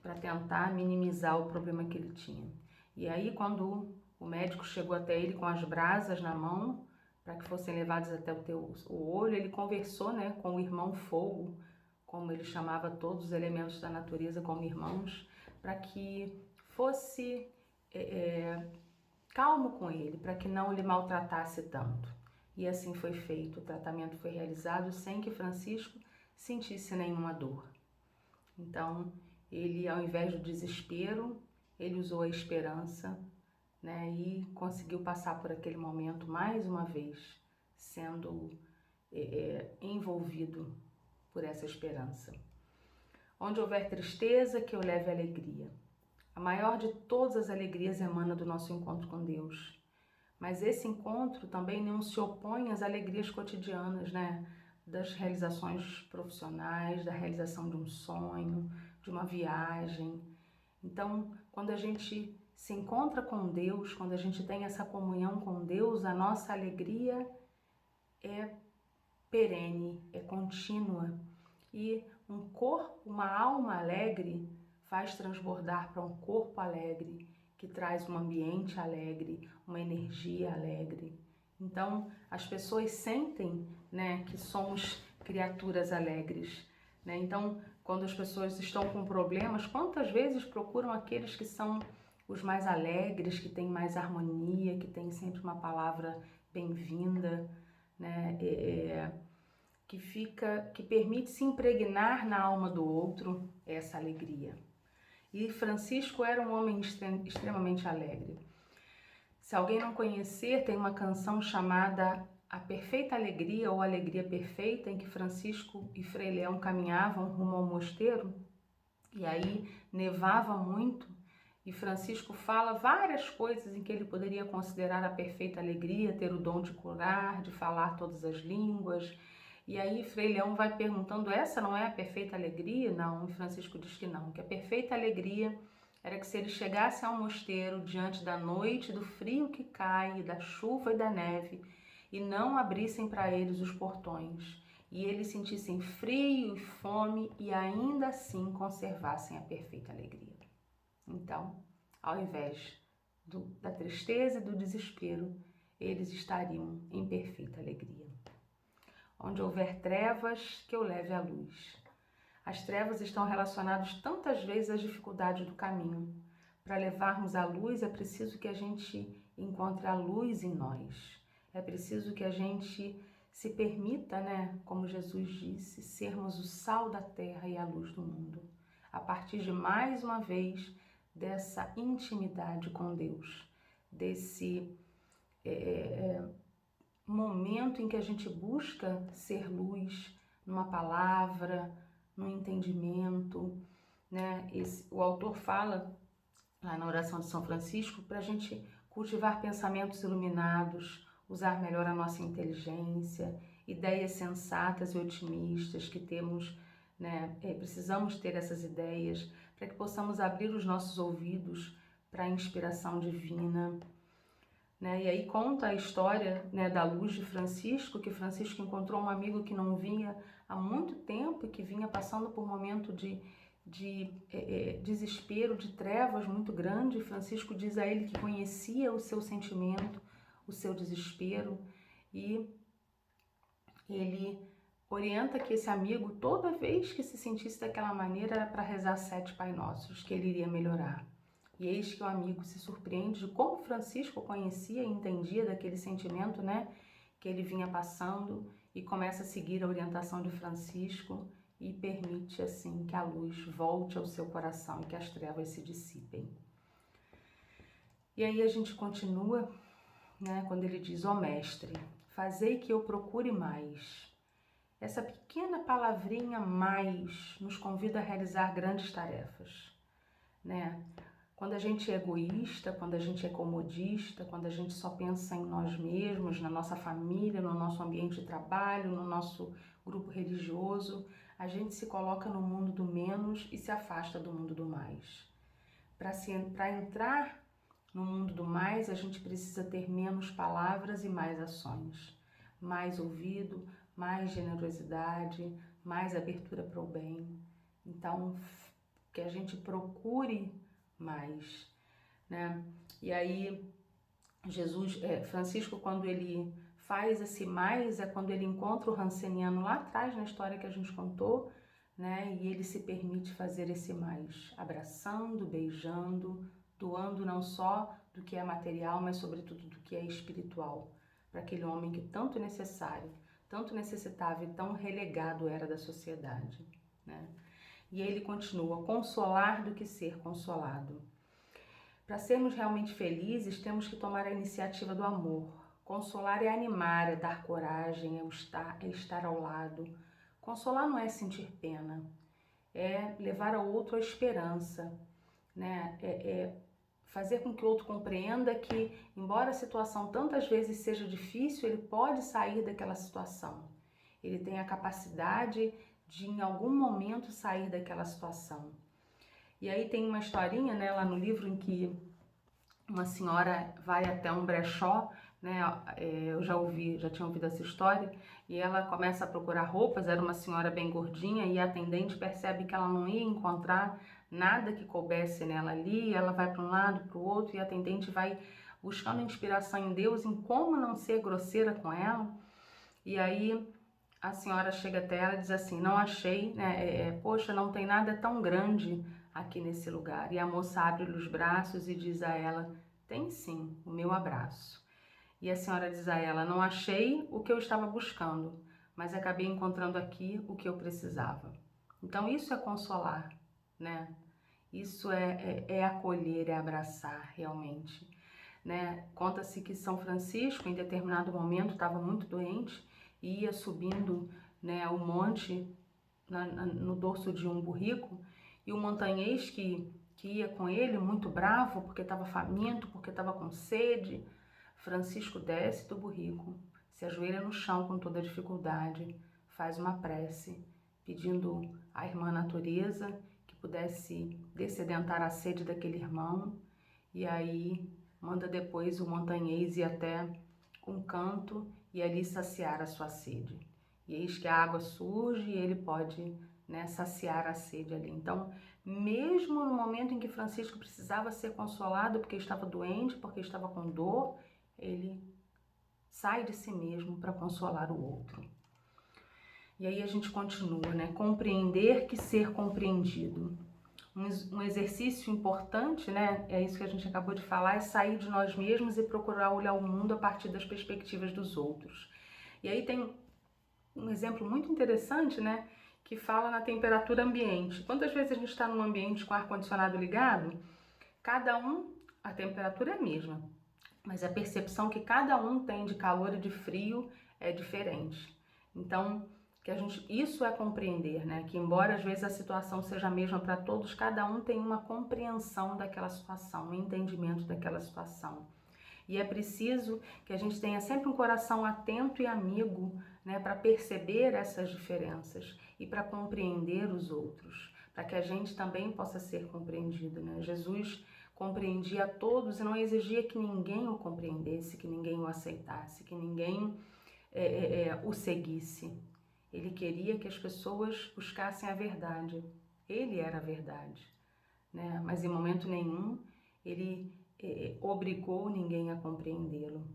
para tentar minimizar o problema que ele tinha. E aí, quando o médico chegou até ele com as brasas na mão, para que fossem levadas até o olho, ele conversou, né, com o irmão fogo, como ele chamava todos os elementos da natureza como irmãos, para que fosse calmo com ele, para que não lhe maltratasse tanto. E assim foi feito, o tratamento foi realizado sem que Francisco sentisse nenhuma dor. Então, ele, ao invés do desespero, ele usou a esperança, né, e conseguiu passar por aquele momento mais uma vez, sendo envolvido por essa esperança. Onde houver tristeza, que eu leve alegria. A maior de todas as alegrias emana do nosso encontro com Deus. Mas esse encontro também não se opõe às alegrias cotidianas, né? Das realizações profissionais, da realização de um sonho, de uma viagem. Então, quando a gente se encontra com Deus, quando a gente tem essa comunhão com Deus, a nossa alegria é perene, é contínua. E um corpo, uma alma alegre faz transbordar para um corpo alegre, que traz um ambiente alegre, uma energia alegre. Então, as pessoas sentem, né, que somos criaturas alegres, né? Então, quando as pessoas estão com problemas, quantas vezes procuram aqueles que são os mais alegres, que têm mais harmonia, que têm sempre uma palavra bem-vinda, né? Que permite se impregnar na alma do outro essa alegria. E Francisco era um homem extremamente alegre. Se alguém não conhecer, tem uma canção chamada A Perfeita Alegria ou Alegria Perfeita, em que Francisco e Frei Leão caminhavam rumo ao mosteiro, e aí nevava muito, e Francisco fala várias coisas em que ele poderia considerar a perfeita alegria, ter o dom de curar, de falar todas as línguas. E aí Frei Leão vai perguntando, essa não é a perfeita alegria? Não, e Francisco diz que não, que a perfeita alegria era que se ele chegasse ao mosteiro diante da noite, do frio que cai, da chuva e da neve, e não abrissem para eles os portões, e eles sentissem frio e fome e ainda assim conservassem a perfeita alegria. Então, ao invés da tristeza e do desespero, eles estariam em perfeita alegria. Onde houver trevas, que eu leve a luz. As trevas estão relacionadas tantas vezes às dificuldades do caminho. Para levarmos a luz, é preciso que a gente encontre a luz em nós. É preciso que a gente se permita, né, como Jesus disse, sermos o sal da terra e a luz do mundo. A partir de, mais uma vez, dessa intimidade com Deus, desse momento em que a gente busca ser luz numa palavra, no entendimento, né? O autor fala lá na oração de São Francisco para a gente cultivar pensamentos iluminados, usar melhor a nossa inteligência, ideias sensatas e otimistas que temos, né? Precisamos ter essas ideias para que possamos abrir os nossos ouvidos para a inspiração divina. Né? E aí conta a história, né, da luz de Francisco, que Francisco encontrou um amigo que não vinha há muito tempo e que vinha passando por um momento de desespero, de trevas muito grande. Francisco diz a ele que conhecia o seu sentimento, o seu desespero, e ele orienta que esse amigo, toda vez que se sentisse daquela maneira, era para rezar 7 Pai Nossos, que ele iria melhorar. E eis que o amigo se surpreende de como Francisco conhecia e entendia daquele sentimento, né, que ele vinha passando, e começa a seguir a orientação de Francisco e permite assim que a luz volte ao seu coração e que as trevas se dissipem. E aí a gente continua, né, quando ele diz: ó mestre, fazei que eu procure mais. Essa pequena palavrinha mais nos convida a realizar grandes tarefas, né? Quando a gente é egoísta, quando a gente é comodista, quando a gente só pensa em nós mesmos, na nossa família, no nosso ambiente de trabalho, no nosso grupo religioso, a gente se coloca no mundo do menos e se afasta do mundo do mais. Para entrar no mundo do mais, a gente precisa ter menos palavras e mais ações. Mais ouvido, mais generosidade, mais abertura para o bem. Então, que a gente procure mais, né? E aí, Francisco, quando ele faz esse mais, é quando ele encontra o Ranceniano lá atrás, na história que a gente contou, né? E ele se permite fazer esse mais, abraçando, beijando, doando não só do que é material, mas sobretudo do que é espiritual, para aquele homem que tanto necessário, tanto necessitava e tão relegado era da sociedade, né? E ele continua, consolar do que ser consolado. Para sermos realmente felizes, temos que tomar a iniciativa do amor. Consolar é animar, é dar coragem, é estar ao lado. Consolar não é sentir pena, é levar ao outro a esperança, né? É fazer com que o outro compreenda que, embora a situação tantas vezes seja difícil, ele pode sair daquela situação. Ele tem a capacidade de, em algum momento, sair daquela situação. E aí tem uma historinha, né, lá no livro em que uma senhora vai até um brechó, né? Eu já tinha ouvido essa história, e ela começa a procurar roupas. Era uma senhora bem gordinha e a atendente percebe que ela não ia encontrar nada que coubesse nela ali. Ela vai para um lado, para o outro, e a atendente vai buscando inspiração em Deus, em como não ser grosseira com ela. E aí a senhora chega até ela e diz assim: não achei, né? Poxa, não tem nada tão grande aqui nesse lugar. E a moça abre os braços e diz a ela: tem sim, o meu abraço. E a senhora diz a ela: não achei o que eu estava buscando, mas acabei encontrando aqui o que eu precisava. Então isso é consolar, né? Isso é acolher, é abraçar realmente, né? Conta-se que São Francisco, em determinado momento, estava muito doente e ia subindo, né, o monte no dorso de um burrico, e o montanhês que ia com ele, muito bravo, porque estava faminto, porque estava com sede, Francisco desce do burrico, se ajoelha no chão com toda dificuldade, faz uma prece, pedindo à irmã natureza que pudesse dessedentar a sede daquele irmão, e aí manda depois o montanhês ir até um canto e ali saciar a sua sede. E eis que a água surge e ele pode, né, saciar a sede ali. Então, mesmo no momento em que Francisco precisava ser consolado porque estava doente, porque estava com dor, ele sai de si mesmo para consolar o outro. E aí a gente continua, né? Compreender que ser compreendido. Um exercício importante, né? É isso que a gente acabou de falar, é sair de nós mesmos e procurar olhar o mundo a partir das perspectivas dos outros. E aí tem um exemplo muito interessante, né? Que fala na temperatura ambiente. Quantas vezes a gente está num ambiente com ar-condicionado ligado, a temperatura é a mesma, mas a percepção que cada um tem de calor e de frio é diferente. Então, isso é compreender, né? Que embora às vezes a situação seja a mesma para todos, cada um tem uma compreensão daquela situação, um entendimento daquela situação. E é preciso que a gente tenha sempre um coração atento e amigo, né, para perceber essas diferenças e para compreender os outros, para que a gente também possa ser compreendido, né? Jesus compreendia a todos e não exigia que ninguém o compreendesse, que ninguém o aceitasse, que ninguém o seguisse. Ele queria que as pessoas buscassem a verdade. Ele era a verdade, né? Mas em momento nenhum ele obrigou ninguém a compreendê-lo,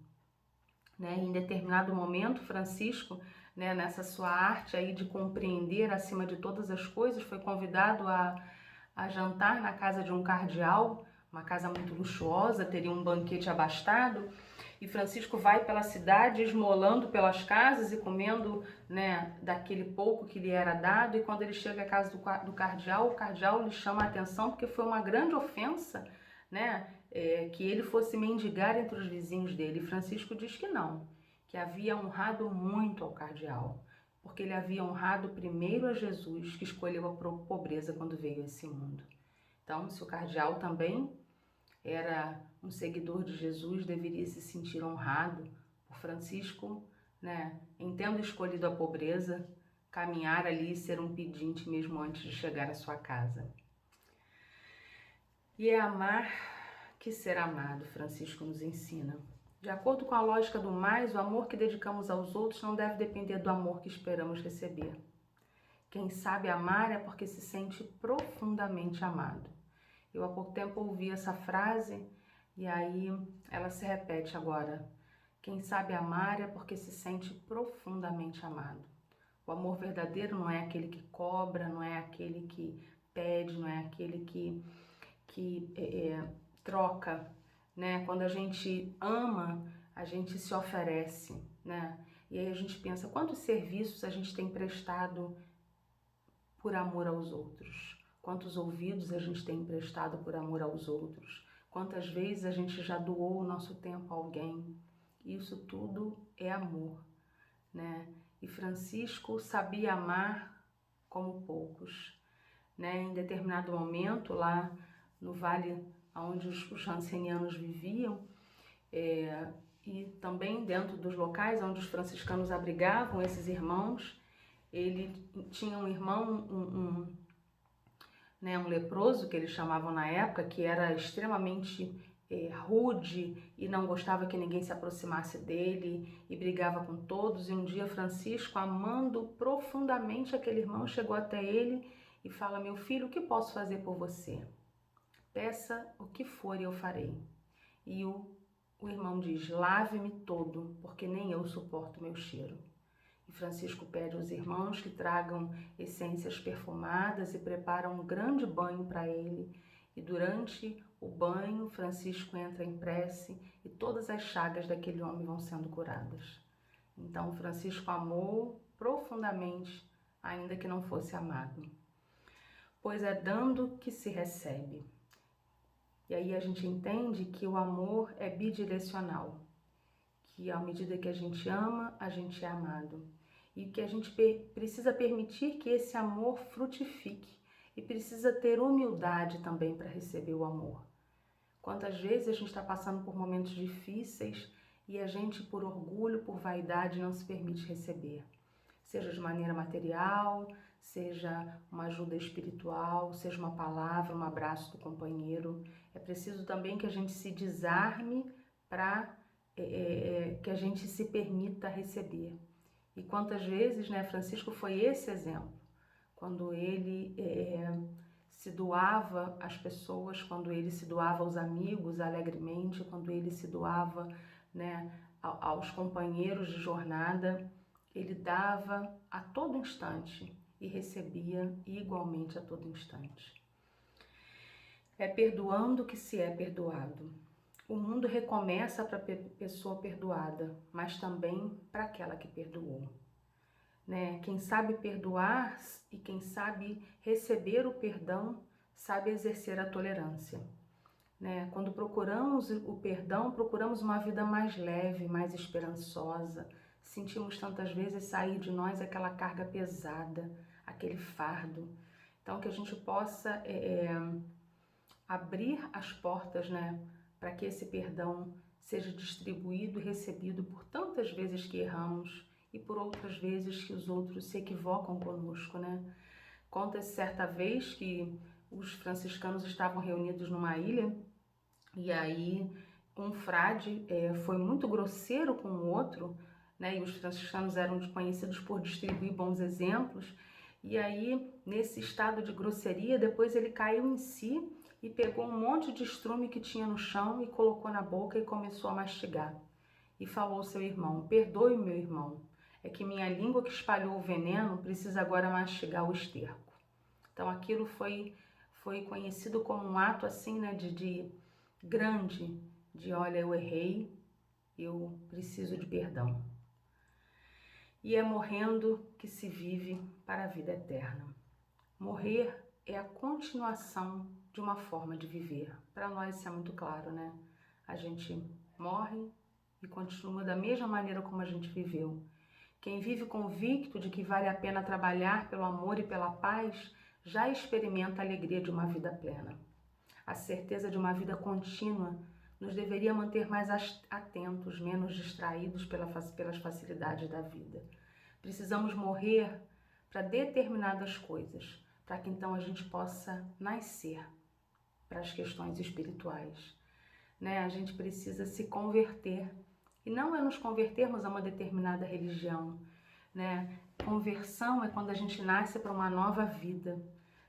né? Em determinado momento, Francisco, né, nessa sua arte aí de compreender acima de todas as coisas, foi convidado a jantar na casa de um cardeal, uma casa muito luxuosa, teria um banquete abastado, e Francisco vai pela cidade esmolando pelas casas e comendo, né, daquele pouco que lhe era dado, e quando ele chega à casa do cardeal, o cardeal lhe chama a atenção porque foi uma grande ofensa, né, que ele fosse mendigar entre os vizinhos dele. E Francisco diz que não, que havia honrado muito ao cardeal, porque ele havia honrado primeiro a Jesus, que escolheu a pobreza quando veio a esse mundo. Então, se o cardeal também era um seguidor de Jesus, deveria se sentir honrado por Francisco, né, em tendo escolhido a pobreza, caminhar ali e ser um pedinte mesmo antes de chegar à sua casa. E é amar que ser amado, Francisco nos ensina. De acordo com a lógica do mais, o amor que dedicamos aos outros não deve depender do amor que esperamos receber. Quem sabe amar é porque se sente profundamente amado. Eu há pouco tempo ouvi essa frase e aí ela se repete agora. Quem sabe amar é porque se sente profundamente amado. O amor verdadeiro não é aquele que cobra, não é aquele que pede, não é aquele que troca, né? Quando a gente ama, a gente se oferece, né? E aí a gente pensa, quantos serviços a gente tem prestado por amor aos outros? Quantos ouvidos a gente tem emprestado por amor aos outros? Quantas vezes a gente já doou o nosso tempo a alguém? Isso tudo é amor, né? E Francisco sabia amar como poucos, né? Em determinado momento, lá no vale onde os jansenianos viviam, e também dentro dos locais onde os franciscanos abrigavam esses irmãos, ele tinha um irmão, um leproso, que eles chamavam na época, que era extremamente rude e não gostava que ninguém se aproximasse dele e brigava com todos. E um dia Francisco, amando profundamente aquele irmão, chegou até ele e fala: meu filho, o que posso fazer por você? Peça o que for e eu farei. E o irmão diz: lave-me todo, porque nem eu suporto meu cheiro. E Francisco pede aos irmãos que tragam essências perfumadas e preparam um grande banho para ele. E durante o banho, Francisco entra em prece e todas as chagas daquele homem vão sendo curadas. Então, Francisco amou profundamente, ainda que não fosse amado. Pois é dando que se recebe. E aí a gente entende que o amor é bidirecional, que à medida que a gente ama, a gente é amado. E que a gente precisa permitir que esse amor frutifique e precisa ter humildade também para receber o amor. Quantas vezes a gente está passando por momentos difíceis e a gente, por orgulho, por vaidade, não se permite receber. Seja de maneira material, seja uma ajuda espiritual, seja uma palavra, um abraço do companheiro. É preciso também que a gente se desarme para que a gente se permita receber. E quantas vezes, né, Francisco foi esse exemplo, quando ele se doava às pessoas, quando ele se doava aos amigos alegremente, quando ele se doava, né, aos companheiros de jornada, ele dava a todo instante e recebia igualmente a todo instante. É perdoando que se é perdoado. O mundo recomeça para a pessoa perdoada, mas também para aquela que perdoou. Né? Quem sabe perdoar e quem sabe receber o perdão, sabe exercer a tolerância. Né? Quando procuramos o perdão, procuramos uma vida mais leve, mais esperançosa. Sentimos tantas vezes sair de nós aquela carga pesada, aquele fardo. Então, que a gente possa abrir as portas, né, para que esse perdão seja distribuído e recebido por tantas vezes que erramos e por outras vezes que os outros se equivocam conosco, né? Conta-se certa vez que os franciscanos estavam reunidos numa ilha e aí um frade foi muito grosseiro com o outro, né? E os franciscanos eram conhecidos por distribuir bons exemplos. E aí, nesse estado de grosseria, depois ele caiu em si e pegou um monte de estrume que tinha no chão e colocou na boca e começou a mastigar. E falou ao seu irmão: perdoe, meu irmão, é que minha língua que espalhou o veneno precisa agora mastigar o esterco. Então aquilo foi conhecido como um ato assim, né, de grande, de olha, eu errei, eu preciso de perdão. E é morrendo que se vive para a vida eterna. Morrer é a continuação de uma forma de viver. Para nós isso é muito claro, né? A gente morre e continua da mesma maneira como a gente viveu. Quem vive convicto de que vale a pena trabalhar pelo amor e pela paz, já experimenta a alegria de uma vida plena. A certeza de uma vida contínua nos deveria manter mais atentos, menos distraídos pelas facilidades da vida. Precisamos morrer para determinadas coisas, para que então a gente possa nascer para as questões espirituais, né? A gente precisa se converter, e não é nos convertermos a uma determinada religião, né? Conversão é quando a gente nasce para uma nova vida,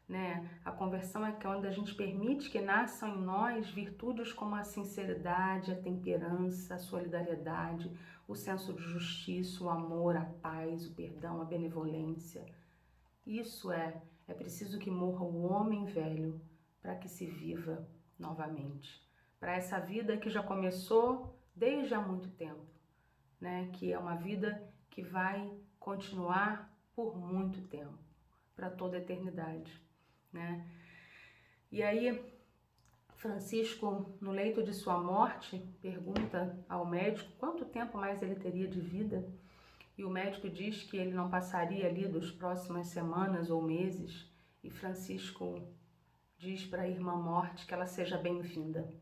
né? A conversão é quando a gente permite que nasçam em nós virtudes como a sinceridade, a temperança, a solidariedade, o senso de justiça, o amor, a paz, o perdão, a benevolência. Isso é preciso que morra o homem velho para que se viva novamente. Para essa vida que já começou desde há muito tempo, né? Que é uma vida que vai continuar por muito tempo, para toda a eternidade, né? E aí, Francisco, no leito de sua morte, pergunta ao médico quanto tempo mais ele teria de vida, e o médico diz que ele não passaria ali das próximas semanas ou meses, e Francisco diz para a irmã morte que ela seja bem-vinda.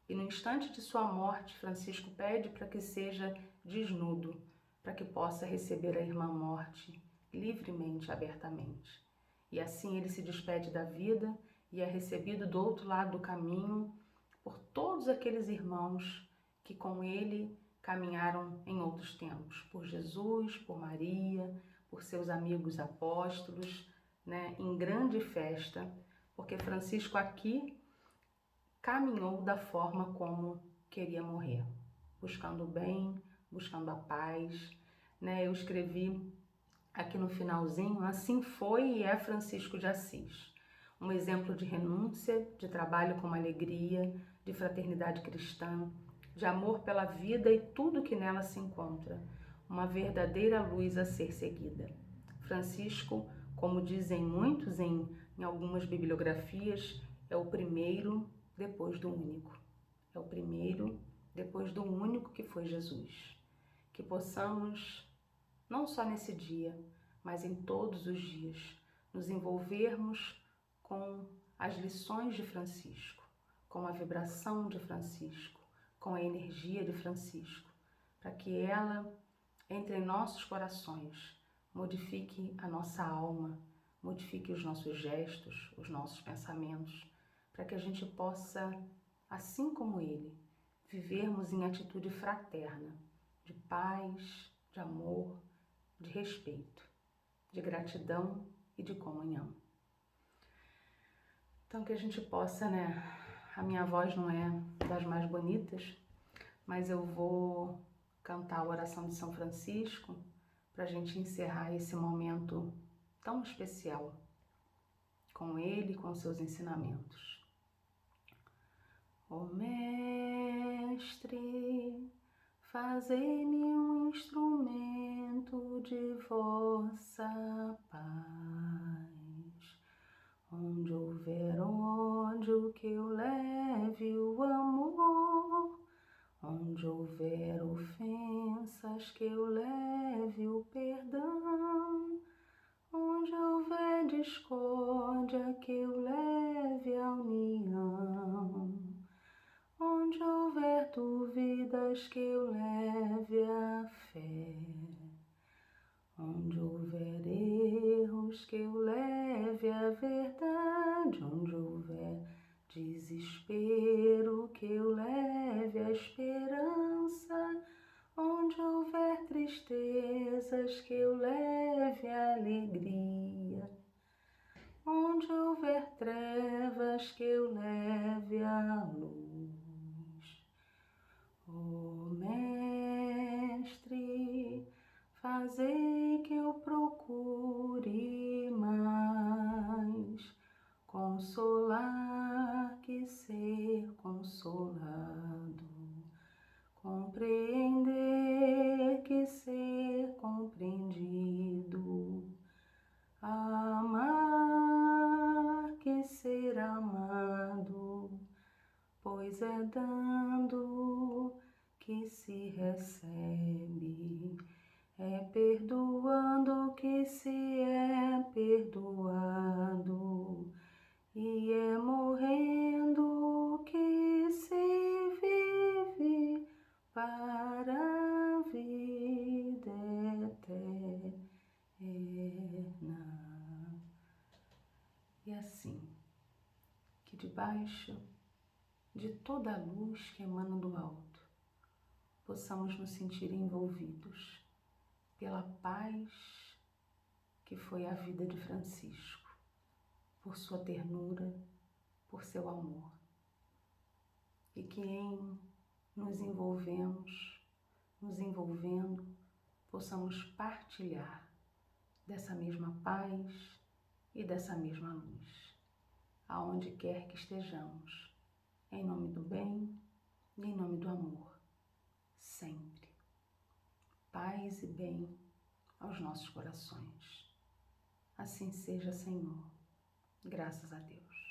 E no instante de sua morte, Francisco pede para que seja desnudo, para que possa receber a irmã morte livremente, abertamente. E assim ele se despede da vida e é recebido do outro lado do caminho por todos aqueles irmãos que com ele caminharam em outros tempos, por Jesus, por Maria, por seus amigos apóstolos, né, em grande festa, porque Francisco aqui caminhou da forma como queria morrer, buscando o bem, buscando a paz, né? Eu escrevi aqui no finalzinho, assim foi e é Francisco de Assis, um exemplo de renúncia, de trabalho com alegria, de fraternidade cristã, de amor pela vida e tudo que nela se encontra, uma verdadeira luz a ser seguida. Francisco, como dizem muitos em algumas bibliografias, é o primeiro depois do único. É o primeiro depois do único que foi Jesus. Que possamos, não só nesse dia, mas em todos os dias, nos envolvermos com as lições de Francisco, com a vibração de Francisco, com a energia de Francisco, para que ela entre em nossos corações, modifique a nossa alma, modifique os nossos gestos, os nossos pensamentos, para que a gente possa, assim como ele, vivermos em atitude fraterna, de paz, de amor, de respeito, de gratidão e de comunhão. Então que a gente possa, né? A minha voz não é das mais bonitas, mas eu vou cantar a oração de São Francisco para a gente encerrar esse momento tão especial com ele e com seus ensinamentos. Ó Mestre, fazei-me um instrumento de vossa paz. Onde houver ódio, que eu leve o amor. Onde houver ofensas, que eu leve o perdão. Onde houver discórdia, que eu leve a união. Onde houver dúvidas, que eu leve a fé. Onde houver erros, que eu leve a verdade. Onde houver desespero, que eu leve a esperança. Onde houver tristezas, que eu leve a alegria. Onde houver trevas, que eu leve a luz. Ó Mestre, fazei que eu procure mais consolar que ser consolado, compreender que ser compreendido, amar que ser amado, pois é dando que se recebe, é perdoando que se é perdoado, e é morrendo que se vive para a vida eterna. E assim, que debaixo de toda a luz que emana do alto, possamos nos sentir envolvidos pela paz que foi a vida de Francisco, por sua ternura, por seu amor. E que nos envolvendo, possamos partilhar dessa mesma paz e dessa mesma luz, aonde quer que estejamos, em nome do bem e em nome do amor, sempre. Paz e bem aos nossos corações. Assim seja, Senhor. Graças a Deus.